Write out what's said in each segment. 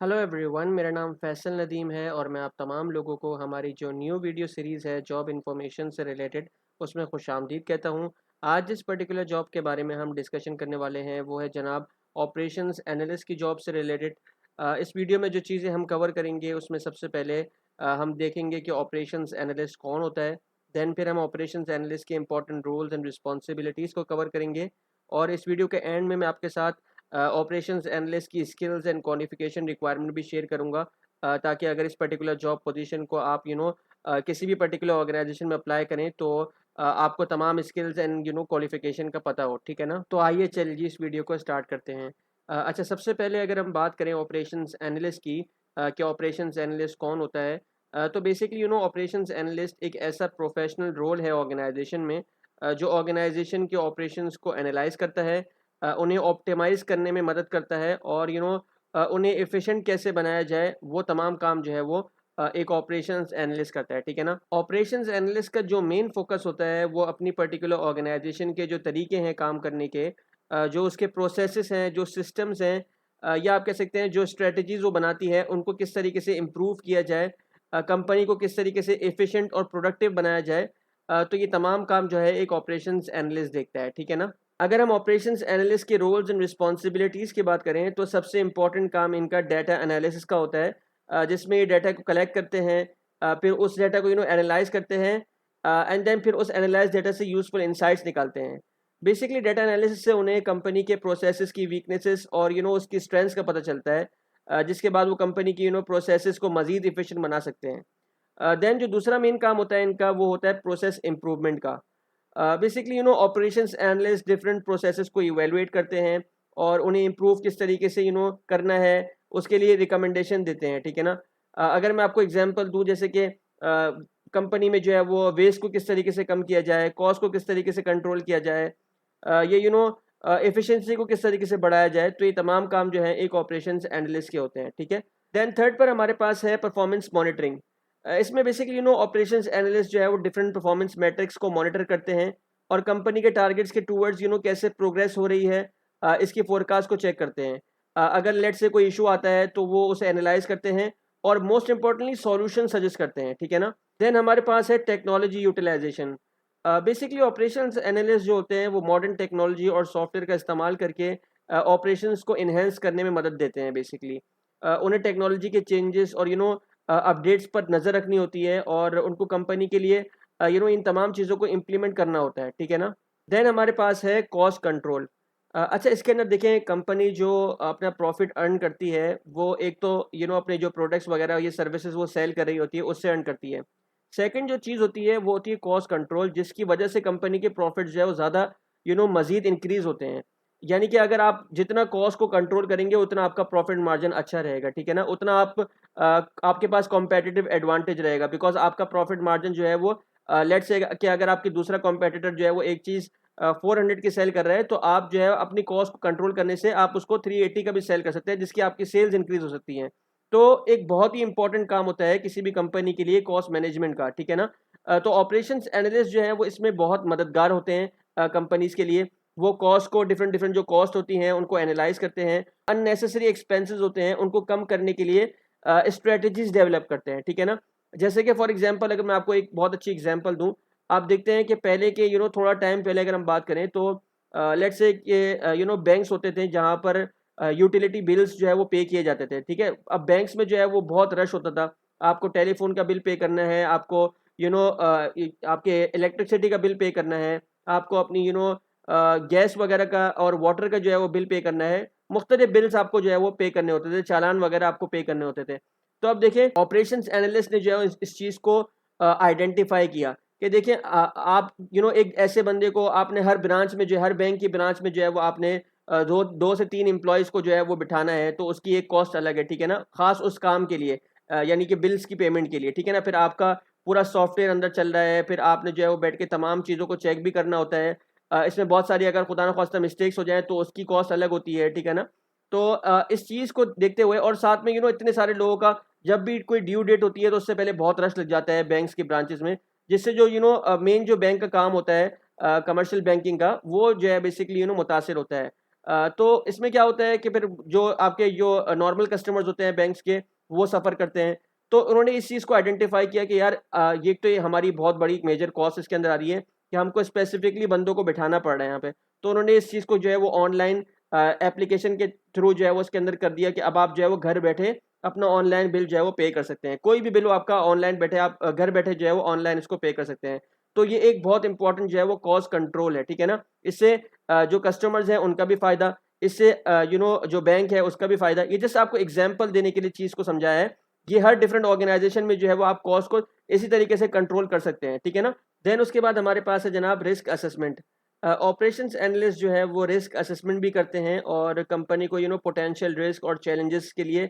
Hello everyone, मेरा नाम फैसल नदीम है और मैं आप तमाम लोगों को हमारी जो न्यू वीडियो सीरीज़ है जॉब इन्फॉर्मेशन से रिलेटेड उसमें खुशामदीद कहता हूँ। आज जिस पर्टिकुलर जॉब के बारे में हम डिस्कशन करने वाले हैं वो है जनाब ऑपरेशंस एनालिस्ट की जॉब से रिलेटेड। इस वीडियो में जो चीज़ें हम कवर करेंगे उसमें सबसे पहले हम देखेंगे कि ऑपरेशंस एनालिस्ट कौन होता है। देन फिर हम ऑपरेशंस एनालिस्ट के इंपॉर्टेंट रोल्स एंड रिस्पॉन्सिबिलिटीज़ को कवर करेंगे और इस वीडियो के एंड में मैं आपके साथ ऑपरेशंस एनालिस्ट की स्किल्स एंड क्वालिफिकेशन रिक्वायरमेंट भी शेयर करूंगा, ताकि अगर इस पर्टिकुलर जॉब पोजीशन को आप किसी भी पर्टिकुलर ऑर्गेनाइजेशन में अप्लाई करें तो आपको तमाम स्किल्स एंड क्वालिफिकेशन का पता हो। ठीक है ना, तो आइए चलिए इस वीडियो को स्टार्ट करते हैं। अच्छा, सबसे पहले अगर हम बात करें ऑपरेशंस एनालिस्ट की, कि ऑपरेशंस एनालिस्ट कौन होता है, तो बेसिकली ऑपरेशंस एनालिस्ट एक ऐसा प्रोफेशनल रोल है ऑर्गेनाइजेशन में, जो ऑर्गेनाइजेशन के ऑपरेशंस को एनालाइज करता है, उन्हें ऑप्टिमाइज़ करने में मदद करता है और उन्हें एफिशिएंट कैसे बनाया जाए वो तमाम काम जो है वो एक ऑपरेशंस एनालिस्ट करता है। ठीक है ना, ऑपरेशंस एनालिस्ट का जो मेन फोकस होता है वो अपनी पर्टिकुलर ऑर्गेनाइजेशन के जो तरीके हैं काम करने के, जो उसके प्रोसेसेस हैं, जो सिस्टम्स हैं, या आप कह सकते हैं जो स्ट्रेटजीज वो बनाती है उनको किस तरीके से इम्प्रूव किया जाए, कंपनी को किस तरीके से एफिशिएंट और प्रोडक्टिव बनाया जाए। तो ये तमाम काम जो है एक ऑपरेशंस एनालिस्ट देखता है। ठीक है ना, अगर हम ऑपरेशंस एनालिस्ट के रोल्स एंड रिस्पॉन्सिबिलिटीज़ की बात करें तो सबसे इंपॉर्टेंट काम इनका डाटा एनालिसिस का होता है, जिसमें ये डाटा को कलेक्ट करते हैं, फिर उस डाटा को एनालाइज करते हैं, एंड देन फिर उस एनालाइज डाटा से यूजफुल इंसाइट्स निकालते हैं। बेसिकली डाटा एनालिसिस से उन्हें कंपनी के प्रोसेसेस की वीकनेसेस और उसकी स्ट्रेंथ्स का पता चलता है, जिसके बाद वो कंपनी की प्रोसेसेस को मज़ीद इफिशिएंट बना सकते हैं। देन जो दूसरा मेन काम होता है इनका वो होता है प्रोसेस इम्प्रूवमेंट का। Basically operations analyst different processes को इवेलुएट करते हैं और उन्हें इम्प्रूव किस तरीके से करना है उसके लिए रिकमेंडेशन देते हैं। ठीक है ना, अगर मैं आपको एग्जांपल दूं, जैसे कि कंपनी में जो है वो वेस्ट को किस तरीके से कम किया जाए, कॉस्ट को किस तरीके से कंट्रोल किया जाए, ये एफिशिएंसी को किस तरीके से बढ़ाया जाए, तो ये तमाम काम जो है एक ऑपरेशंस एनालिस्ट के होते हैं। ठीक है, देन थर्ड पर हमारे पास है परफॉर्मेंस मॉनिटरिंग। इसमें बेसिकली ऑपरेशंस एनालिस्ट जो है वो डिफरेंट परफॉर्मेंस मैट्रिक्स को मॉनिटर करते हैं और कंपनी के टारगेट्स के टूवर्ड्स कैसे प्रोग्रेस हो रही है, इसकी फोरकास्ट को चेक करते हैं। अगर लेट से कोई इशू आता है तो वो उसे एनालाइज करते हैं और मोस्ट इंपॉर्टेंटली सॉल्यूशन सजेस्ट करते हैं। ठीक है ना, देन हमारे पास है technology utilization. Basically operations analyst जो होते हैं वो मॉडर्न टेक्नोलॉजी और सॉफ्टवेयर का इस्तेमाल करके ऑपरेशंस को इन्हेंस करने में मदद देते हैं। बेसिकली उन्हें टेक्नोलॉजी के चेंजेस और अपडेट्स पर नज़र रखनी होती है और उनको कंपनी के लिए इन तमाम चीज़ों को इम्प्लीमेंट करना होता है। ठीक है ना, देन हमारे पास है कॉस्ट कंट्रोल। अच्छा, इसके अंदर देखें कंपनी जो अपना प्रॉफिट अर्न करती है वो एक तो अपने जो प्रोडक्ट्स वगैरह ये सर्विसेज वो सेल कर रही होती है उससे अर्न करती है। सेकंड जो चीज़ होती है वो होती है कॉस्ट कंट्रोल, जिसकी वजह से कंपनी के प्रॉफिट जो है वो ज़्यादा मज़ीद इंक्रीज होते हैं। यानी कि अगर आप जितना कॉस्ट को कंट्रोल करेंगे उतना आपका प्रॉफिट मार्जिन अच्छा रहेगा। ठीक है ना, उतना आपके पास कॉम्पिटिटिव एडवांटेज रहेगा, बिकॉज आपका प्रॉफिट मार्जिन जो है वो लेट से कि अगर आपकी दूसरा कॉम्पिटिटर जो है वो एक चीज़ 400 की सेल कर रहा है तो आप जो है अपनी कॉस्ट को कंट्रोल करने से आप उसको 380 का भी सेल कर सकते हैं, जिसकी आपकी सेल्स इंक्रीज हो सकती हैं। तो एक बहुत ही इंपॉर्टेंट काम होता है किसी भी कंपनी के लिए कॉस्ट मैनेजमेंट का। ठीक है ना, तो ऑपरेशंस एनालिस्ट जो है वो इसमें बहुत मददगार होते हैं कंपनीज के लिए। वो कॉस्ट को डिफरेंट डिफरेंट जो कॉस्ट होती हैं उनको एनालाइज करते हैं, अननेसेसरी एक्सपेंसेस होते हैं उनको कम करने के लिए स्ट्रेटजीज डेवलप करते हैं। ठीक है ना, जैसे कि फॉर एग्जांपल अगर मैं आपको एक बहुत अच्छी एग्जांपल दूं, आप देखते हैं कि पहले के थोड़ा टाइम पहले अगर हम बात करें तो लेट्स से कि बैंक्स होते थे जहां पर यूटिलिटी बिल्स जो है वो पे किए जाते थे। ठीक है, अब बैंक्स में जो है वो बहुत रश होता था। आपको टेलीफोन का बिल पे करना है, आपको आपके इलेक्ट्रिसिटी का बिल पे करना है, आपको अपनी गैस वगैरह का और वाटर का जो है वो बिल पे करना है। मुख्तलिफ बिल्स आपको जो है वो पे करने होते थे, चालान वगैरह आपको पे करने होते थे। तो अब देखिए ऑपरेशंस एनालिस्ट ने जो है इस चीज़ को आइडेंटिफाई किया कि देखिए आप एक ऐसे बंदे को आपने हर ब्रांच में जो है, हर बैंक की ब्रांच में जो है वो आपने दो से तीन एम्प्लॉयज़ को जो है वो बिठाना है, तो उसकी एक कॉस्ट अलग है। ठीक है ना, खास उस काम के लिए, यानी कि बिल्स की पेमेंट के लिए। ठीक है ना, फिर आपका पूरा सॉफ्टवेयर अंदर चल रहा है, फिर आपने जो है वो बैठ के तमाम चीज़ों को चेक भी करना होता है। इसमें बहुत सारी अगर खुदा न खास्ता मिस्टेक्स हो जाए तो उसकी कॉस्ट अलग होती है। ठीक है ना, तो इस चीज़ को देखते हुए और साथ में इतने सारे लोगों का जब भी कोई ड्यू डेट होती है तो उससे पहले बहुत रश लग जाता है बैंक्स की ब्रांचेस में, जिससे जो मेन जो बैंक का काम होता है कमर्शियल बैंकिंग का, वो जो है बेसिकली मुतासिर होता है। तो इसमें क्या होता है कि फिर जो आपके जो नॉर्मल कस्टमर्स होते हैं बैंक्स के, वो सफ़र करते हैं। तो उन्होंने इस चीज़ को आइडेंटिफाई किया कि यार ये तो ये हमारी बहुत बड़ी मेजर कॉस्ट इसके अंदर आ रही है कि हमको स्पेसिफिकली बंदों को बिठाना पड़ रहा है यहाँ पे। तो उन्होंने इस चीज़ को जो है वो ऑनलाइन एप्लीकेशन के थ्रू जो है वो उसके अंदर कर दिया कि अब आप जो है वो घर बैठे अपना ऑनलाइन बिल जो है वो पे कर सकते हैं। कोई भी बिल हो आपका ऑनलाइन बैठे, आप घर बैठे जो है वो ऑनलाइन इसको पे कर सकते हैं। तो ये एक बहुत इंपॉर्टेंट जो है वो कॉस्ट कंट्रोल है, ठीक है ना? इससे जो कस्टमर्स हैं उनका भी फ़ायदा, इससे जो बैंक है उसका भी फ़ायदा। ये जस्ट आपको एग्जांपल देने के लिए चीज़ को समझाया है। ये हर डिफरेंट ऑर्गेनाइजेशन में जो है वो आप कॉस्ट को इसी तरीके से कंट्रोल कर सकते हैं, ठीक है ना? देन उसके बाद हमारे पास है जनाब रिस्क असेसमेंट। ऑपरेशंस एनालिस्ट जो है वो रिस्क असेसमेंट भी करते हैं और कंपनी को पोटेंशियल रिस्क और चैलेंजेस के लिए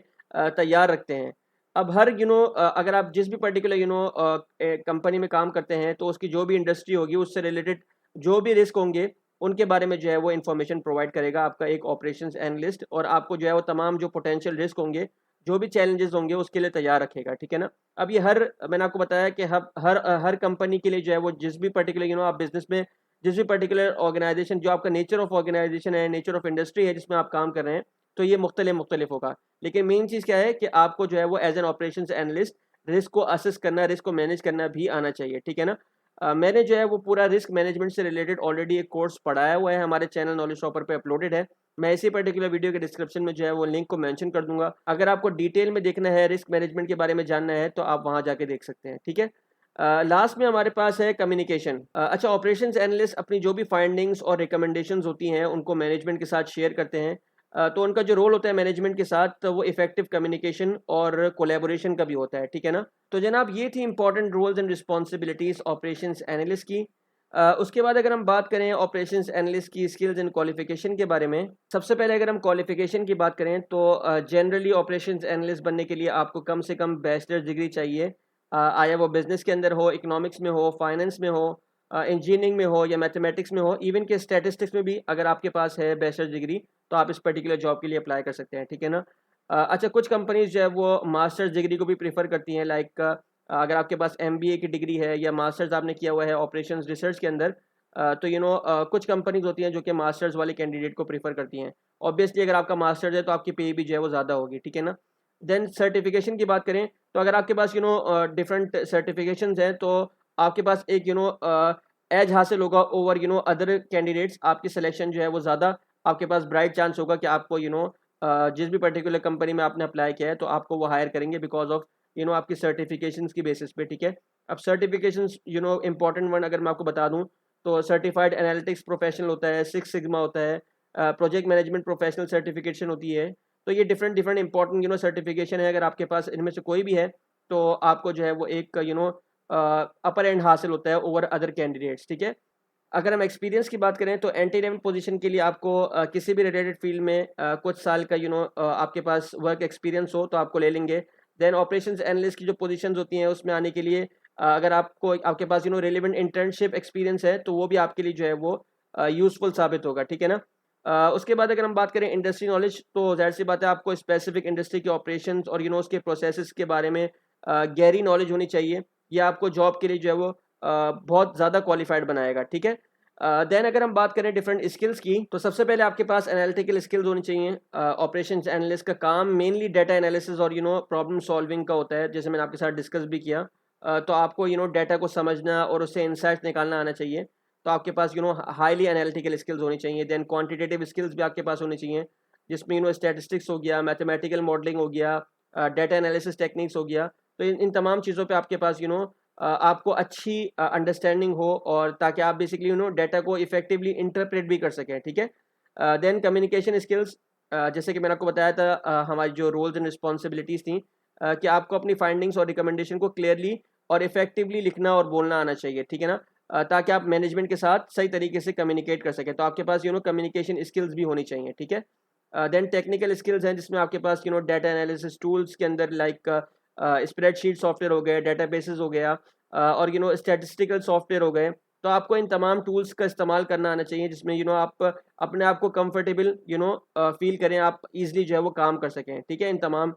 तैयार रखते हैं। अब हर अगर आप जिस भी पर्टिकुलर कंपनी में काम करते हैं तो उसकी जो भी इंडस्ट्री होगी उससे रिलेटेड जो भी रिस्क होंगे उनके बारे में जो है वो इन्फॉर्मेशन प्रोवाइड करेगा आपका एक ऑपरेशंस एनालिस्ट, और आपको जो है वो तमाम जो पोटेंशियल रिस्क होंगे, जो भी चैलेंजेस होंगे उसके लिए तैयार रखेगा, ठीक है ना? अब ये मैंने आपको बताया कि हर कंपनी के लिए जो है वो जिस भी पर्टिकुलर आप बिजनेस में जिस भी पर्टिकुलर ऑर्गेनाइजेशन, जो आपका नेचर ऑफ ऑर्गेनाइजेशन है, नेचर ऑफ इंडस्ट्री है जिसमें आप काम कर रहे हैं, तो ये मुख्तलिफ होगा। लेकिन मेन चीज़ क्या है कि आपको जो है वो as an operations analyst risk को असेस करना, रिस्क को मैनेज करना भी आना चाहिए, ठीक है ना? मैंने जो है वो पूरा रिस्क मैनेजमेंट से रिलेटेड ऑलरेडी एक कोर्स पढ़ाया हुआ है, हमारे चैनल नॉलेज शॉपर पे अपलोडेड है। मैं इसी पर्टिकुलर वीडियो के डिस्क्रिप्शन में जो है वो लिंक को मेंशन कर दूंगा। अगर आपको डिटेल में देखना है, रिस्क मैनेजमेंट के बारे में जानना है, तो आप वहां जाके देख सकते हैं, ठीक है? लास्ट में हमारे पास है कम्युनिकेशन। अच्छा, ऑपरेशंस एनालिस्ट अपनी जो भी फाइंडिंग्स और रिकमेंडेशंस होती हैं उनको मैनेजमेंट के साथ शेयर करते हैं। तो उनका जो रोल होता है मैनेजमेंट के साथ, तो वो इफेक्टिव कम्युनिकेशन और कोलैबोरेशन का भी होता है, ठीक है ना? तो जनाब ये थी important roles and responsibilities operations analyst की। उसके बाद अगर हम बात करें ऑपरेशंस एनालिस्ट की स्किल्स एंड क्वालिफिकेशन के बारे में, सबसे पहले अगर हम क्वालिफिकेशन की बात करें तो जनरली ऑपरेशंस एनालिस्ट बनने के लिए आपको कम से कम बैचलर डिग्री चाहिए। आया वो बिजनेस के अंदर हो, इकोनॉमिक्स में हो, फाइनेंस में हो, इंजीनियरिंग में हो या मैथमेटिक्स में हो, इवन के स्टैटिस्टिक्स में भी अगर आपके पास है बैचलर डिग्री, तो आप इस पर्टिकुलर जॉब के लिए अप्लाई कर सकते हैं, ठीक है ना? अच्छा, कुछ कंपनीज जो है वो मास्टर्स डिग्री को भी प्रीफर करती हैं, लाइक अगर आपके पास एमबीए की डिग्री है या मास्टर्स आपने किया हुआ है ऑपरेशंस रिसर्च के अंदर, तो कुछ कंपनीज होती हैं जो कि मास्टर्स वाले कैंडिडेट को प्रीफर करती हैं। ऑब्वियसली अगर आपका मास्टर्स है तो आपकी पे भी जो है वो ज़्यादा होगी, ठीक है ना? देन सर्टिफिकेशन की बात करें तो अगर आपके पास डिफरेंट सर्टिफिकेशंस हैं, तो आपके पास एक एज हासिल होगा ओवर अदर कैंडिडेट्स। आपकी सिलेक्शन जो है वो ज़्यादा, आपके पास ब्राइट चांस होगा कि आपको जिस भी पर्टिकुलर कंपनी में आपने अप्लाई किया है तो आपको वो हायर करेंगे बिकॉज ऑफ आपकी सर्टिफिकेशंस की बेसिस पे, ठीक है? अब सर्टिफिकेशंस इंपॉर्टेंट वन अगर मैं आपको बता दूं तो सर्टिफाइड एनालिटिक्स प्रोफेशनल होता है, सिक्स सिग्मा होता है, प्रोजेक्ट मैनेजमेंट प्रोफेशनल सर्टिफिकेशन होती है। तो ये डिफरेंट डिफरेंट इंपॉर्टेंट सर्टिफिकेशन है। अगर आपके पास इनमें से कोई भी है तो आपको जो है वो एक अपर एंड हासिल होता है ओवर अदर कैंडिडेट्स, ठीक है? अगर हम एक्सपीरियंस की बात करें तो एंट्री लेवल पोजीशन के लिए आपको किसी भी रिलेटेड फील्ड में कुछ साल का आपके पास वर्क एक्सपीरियंस हो तो आपको ले लेंगे। देन ऑपरेशंस एनालिस्ट की जो पोजीशंस होती हैं उसमें आने के लिए अगर आपके पास रिलेवेंट इंटर्नशिप एक्सपीरियंस है तो वो भी आपके लिए जो है वो यूज़फुल साबित होगा, ठीक है ना? उसके बाद अगर हम बात करें इंडस्ट्री नॉलेज, तो ज़ाहिर सी बात है आपको स्पेसिफिक इंडस्ट्री के ऑपरेशंस और उसके प्रोसेसेस के बारे में गहरी नॉलेज होनी चाहिए। ये आपको जॉब के लिए जो है वो बहुत ज़्यादा क्वालिफाइड बनाएगा, ठीक है? देन अगर हम बात करें डिफरेंट स्किल्स की, तो सबसे पहले आपके पास एनालिटिकल स्किल्स होनी चाहिए। ऑपरेशंस एनालिस्ट का काम मेनली डाटा एनालिसिस और प्रॉब्लम सॉल्विंग का होता है, जैसे मैंने आपके साथ डिस्कस भी किया। तो आपको डाटा को समझना और उससे इंसाइट्स निकालना आना चाहिए। तो आपके पास हाईली एनालिटिकल स्किल्स होनी चाहिए। देन क्वांटिटेटिव स्किल्स भी आपके पास होनी चाहिए, जिसमें स्टैटिस्टिक्स हो गया, मैथमेटिकल मॉडलिंग हो गया, डाटा एनालिसिस टेक्निक्स हो गया। तो इन तमाम चीज़ों पे आपके पास आपको अच्छी अंडरस्टैंडिंग हो, और ताकि आप बेसिकली डाटा को इफेक्टिवली इंटरप्रेट भी कर सकें, ठीक है? देन कम्युनिकेशन स्किल्स, जैसे कि मैंने आपको बताया था, हमारी जो रोल्स एंड रिस्पॉन्सिबिलिटीज़ थी, कि आपको अपनी फाइंडिंग्स और रिकमेंडेशन को क्लियरली और इफेक्टिवली लिखना और बोलना आना चाहिए, ठीक है ना? ताकि आप मैनेजमेंट के साथ सही तरीके से कम्युनिकेट कर सकें। तो आपके पास कम्युनिकेशन स्किल्स भी होनी चाहिए, ठीक है? देन टेक्निकल स्किल्स हैं जिसमें आपके पास डाटा एनालिसिस टूल्स के अंदर लाइक स्प्रेडशीट सॉफ्टवेयर हो गए, डेटाबेसेस हो गया, और स्टैटिस्टिकल सॉफ्टवेयर हो गए। तो आपको इन तमाम टूल्स का इस्तेमाल करना आना चाहिए, जिसमें आप अपने आप को कंफर्टेबल फील करें, आप इजीली जो है वो काम कर सकें, ठीक है, इन तमाम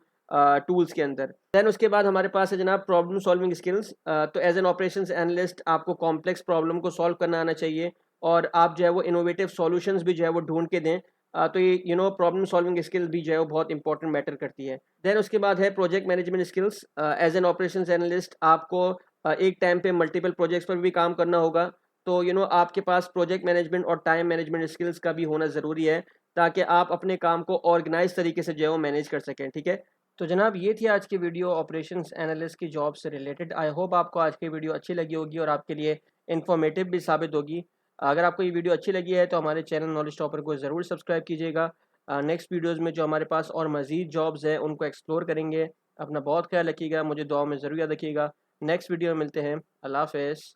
टूल्स के अंदर। देन उसके बाद हमारे पास है जनाब प्रॉब्लम सॉल्विंग स्किल्स। तो एज एन ऑपरेशंस एनालिस्ट आपको कॉम्प्लेक्स प्रॉब्लम को सॉल्व करना आना चाहिए, और आप जो है वो इनोवेटिव सॉल्यूशंस भी जो है वो ढूंढ के दें, तो ये प्रॉब्लम सॉल्विंग स्किल भी जो है वो बहुत इंपॉर्टेंट मैटर करती है। देन उसके बाद है project management skills. As an operations analyst आपको एक टाइम पे मल्टीपल प्रोजेक्ट्स पर भी काम करना होगा। तो आपके पास प्रोजेक्ट मैनेजमेंट और टाइम मैनेजमेंट स्किल्स का भी होना ज़रूरी है, ताकि आप अपने काम को ऑर्गेनाइज तरीके से जो है वो मैनेज कर सकें। ठीक है, तो जनाब ये थी आज की वीडियो ऑपरेशंस एनालिस्ट की जॉब से रिलेटेड। आई होप आपको आज की वीडियो अच्छी लगी होगी और आपके लिए इन्फॉर्मेटिव भी साबित होगी। अगर आपको ये वीडियो अच्छी लगी है तो हमारे चैनल नॉलेज टॉपर को ज़रूर सब्सक्राइब कीजिएगा। नेक्स्ट वीडियोस में जो हमारे पास और मज़ीद जॉब्स हैं उनको एक्सप्लोर करेंगे। अपना बहुत ख्याल रखिएगा, मुझे दुआ में ज़रूर याद रखिएगा। नेक्स्ट वीडियो में मिलते हैं। अल्लाह हाफ़िज़।